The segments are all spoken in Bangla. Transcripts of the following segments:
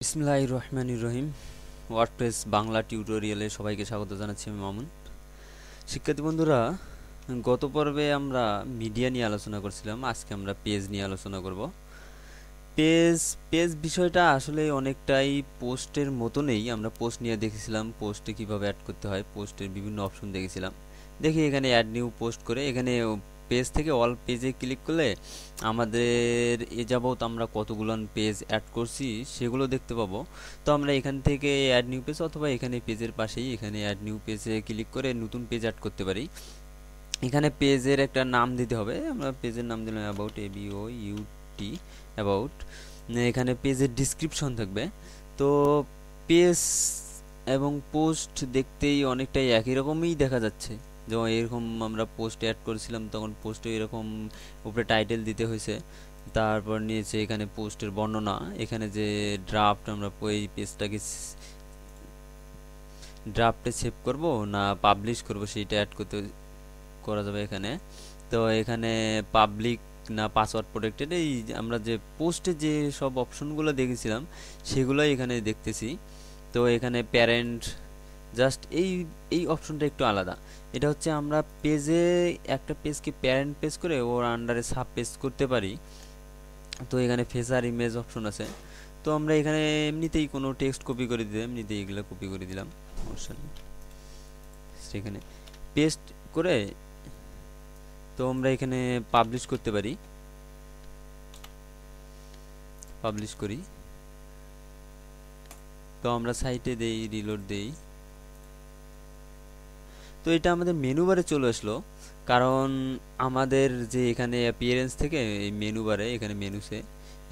বিসমিল্লাহির রহমানির রহিম। ওয়ার্ডপ্রেস বাংলা টিউটোরিয়ালে সবাইকে স্বাগত জানাচ্ছি। আমি মামুন। শিক্ষার্থী বন্ধুরা, গত পর্বে আমরা মিডিয়া নিয়ে আলোচনা করছিলাম। আজকে আমরা পেজ নিয়ে আলোচনা করব। পেজ পেজ বিষয়টা আসলে অনেকটাই পোস্টের মতনই। আমরা পোস্ট নিয়ে দেখেছিলাম পোস্টে কিভাবে অ্যাড করতে হয়, পোস্টের বিভিন্ন অপশন দেখেছিলাম। দেখি এখানে অ্যাড নিউ পোস্ট করে এখানে পেজ থেকে অল পেজে ক্লিক করলে আমাদের এ যাবৎ আমরা কতগুলো পেজ অ্যাড করছি সেগুলো দেখতে পাবো। তো আমরা এখান থেকে অ্যাড নিউ পেজ অথবা এখানে পেজের পাশেই এখানে অ্যাড নিউ পেজে ক্লিক করে নতুন পেজ অ্যাড করতে পারি। এখানে পেজের একটা নাম দিতে হবে। আমরা পেজের নাম দিলাম অ্যাবাউট, ABOUT, অ্যাবাউট। এখানে পেজের ডিসক্রিপশন থাকবে। তো পেজ এবং পোস্ট দেখতেই অনেকটাই একই রকমই দেখা যাচ্ছে। যেমন এরকম আমরা পোস্ট অ্যাড করেছিলাম, তখন পোস্টে এরকম উপরে টাইটেল দিতে হয়েছে। তারপর নিয়েছে এখানে পোস্টের বর্ণনা। এখানে যে ড্রাফট, আমরা এই পেজটাকে ড্রাফটে সেভ করব না পাবলিশ করব সেইটা অ্যাড করা যাবে এখানে। তো এখানে পাবলিক না পাসওয়ার্ড প্রোটেক্টেড, এই আমরা যে পোস্টে যে সব অপশনগুলো দেখেছিলাম সেগুলোই এখানে দেখতেছি। তো এখানে প্যারেন্ট, জাস্ট এই এই অপশনটা একটু আলাদা। এটা হচ্ছে আমরা পেজে একটা পেজকে প্যারেন্ট পেজ করে ওর আন্ডারে সাব পেজ করতে পারি। তো এখানে ফেসার ইমেজ অপশন আছে। তো আমরা এখানে এমনিতেই কোনো টেক্সট কপি করে দিলাম, এমনিতেই এগুলো কপি করে দিলাম, সমস্যা নেই। সেখানে পেস্ট করে তো আমরা এখানে পাবলিশ করতে পারি। পাবলিশ করি। তো আমরা সাইটে দেই, রিলোড দেই। তো এটা আমাদের মেনু বারে চলে আসলো। কারণ আমাদের যে এখানে অ্যাপিয়ারেন্স থেকে এই মেনু বারে, এখানে মেনুসে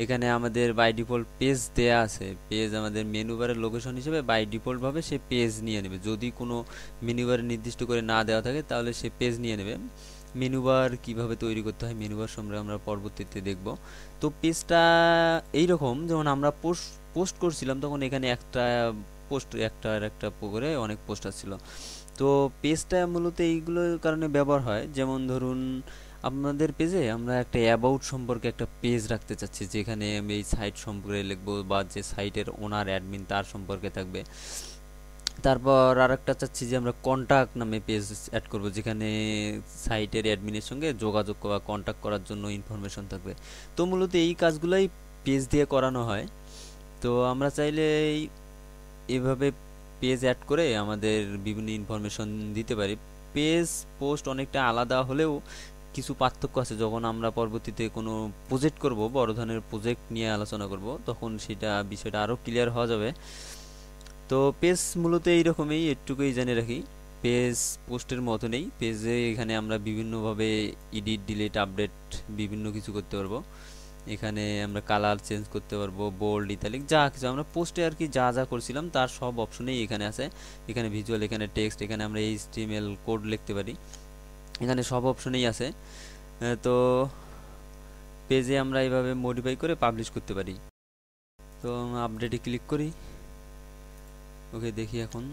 এখানে আমাদের বাই ডিফল্ট পেজ দেয়া আছে। পেজ আমাদের মেনু বারের লোকেশন হিসেবে বাই ডিফল্ট ভাবে সে পেজ নিয়ে নেবে। যদি কোনো মেনু বারে নির্দিষ্ট করে না দেওয়া থাকে তাহলে সে পেজ নিয়ে নেবে। মেনু বার কীভাবে তৈরি করতে হয়, মেনু বার সম্পর্কে আমরা পরবর্তীতে দেখব। তো পেজটা এইরকম, যেমন আমরা পোস্ট পোস্ট করছিলাম তখন এখানে একটা পোস্ট একটা করে অনেক পোস্ট আসছিল। তো পেজটা মূলত এইগুলোর কারণে ব্যবহার হয়। যেমন ধরুন আপনাদের পেজে আমরা একটা অ্যাবাউট সম্পর্কে একটা পেজ রাখতে চাচ্ছি, যেখানে আমি এই সাইট সম্পর্কে লিখবো বা যে সাইটের ওনার অ্যাডমিন তার সম্পর্কে থাকবে। তারপর আরেকটা চাচ্ছি যে আমরা কন্টাক্ট নামে পেজ অ্যাড করব, যেখানে সাইটের অ্যাডমিনের সঙ্গে যোগাযোগ বা কন্টাক্ট করার জন্য ইনফরমেশন থাকবে। তো মূলত এই কাজগুলাই পেজ দিয়ে করানো হয়। তো আমরা চাইলে এইভাবে পেজ অ্যাড করে আমাদের বিভিন্ন ইনফরমেশন দিতে পারি। পেজ পোস্ট অনেকটা আলাদা হলেও কিছু পার্থক্য আছে। যখন আমরা পরবর্তীতে কোনো প্রজেক্ট করব, বড় ধরনের প্রজেক্ট নিয়ে আলোচনা করব, তখন সেটা বিষয়টা আরও ক্লিয়ার হওয়া যাবে। তো পেজ মূলত এইরকমই, একটুকুই জেনে রাখি। পেজ পোস্টের মতো নেই। পেজে এখানে আমরা বিভিন্নভাবে এডিট, ডিলিট, আপডেট বিভিন্ন কিছু করতে পারবো। এখানে আমরা কালার চেঞ্জ করতে পারবো, বোল্ড, ইতালিক, যা কিছু আমরা পোস্টে আর কি যা যা করছিলাম তার সব অপশনেই এখানে আছে। এখানে ভিজুয়াল, এখানে টেক্সট, এখানে আমরা HTML কোড লিখতে পারি। এখানে সব অপশনেই আছে। তো পেজে আমরা এইভাবে মডিফাই করে পাবলিশ করতে পারি। তো আপডেটে ক্লিক করি। ওকে, দেখি এখন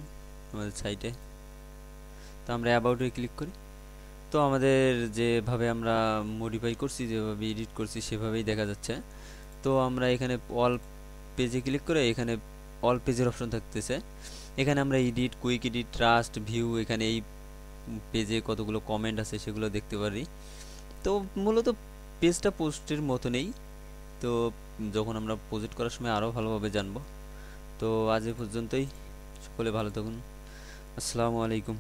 আমাদের সাইটে। তো আমরা অ্যাবাউটে ক্লিক করি। তো আমাদের যেভাবে আমরা মডিফাই করছি, যেভাবে এডিট করছি সেভাবেই দেখা যাচ্ছে। তো আমরা এখানে অল পেজে ক্লিক করে এখানে অল পেজের অপশন থাকতেছে। এখানে আমরা edit, quick edit, trust, view, এখানে এই পেজে কতগুলো কমেন্ট আছে সেগুলো দেখতে পারি। তো মূলত পেজটা পোস্টের মতো নেই। তো যখন আমরা প্রজেক্ট করার সময় আরও ভালোভাবে জানবো। তো আজ এ পর্যন্তই। সকলে ভালো থাকুন। আসসালামু আলাইকুম।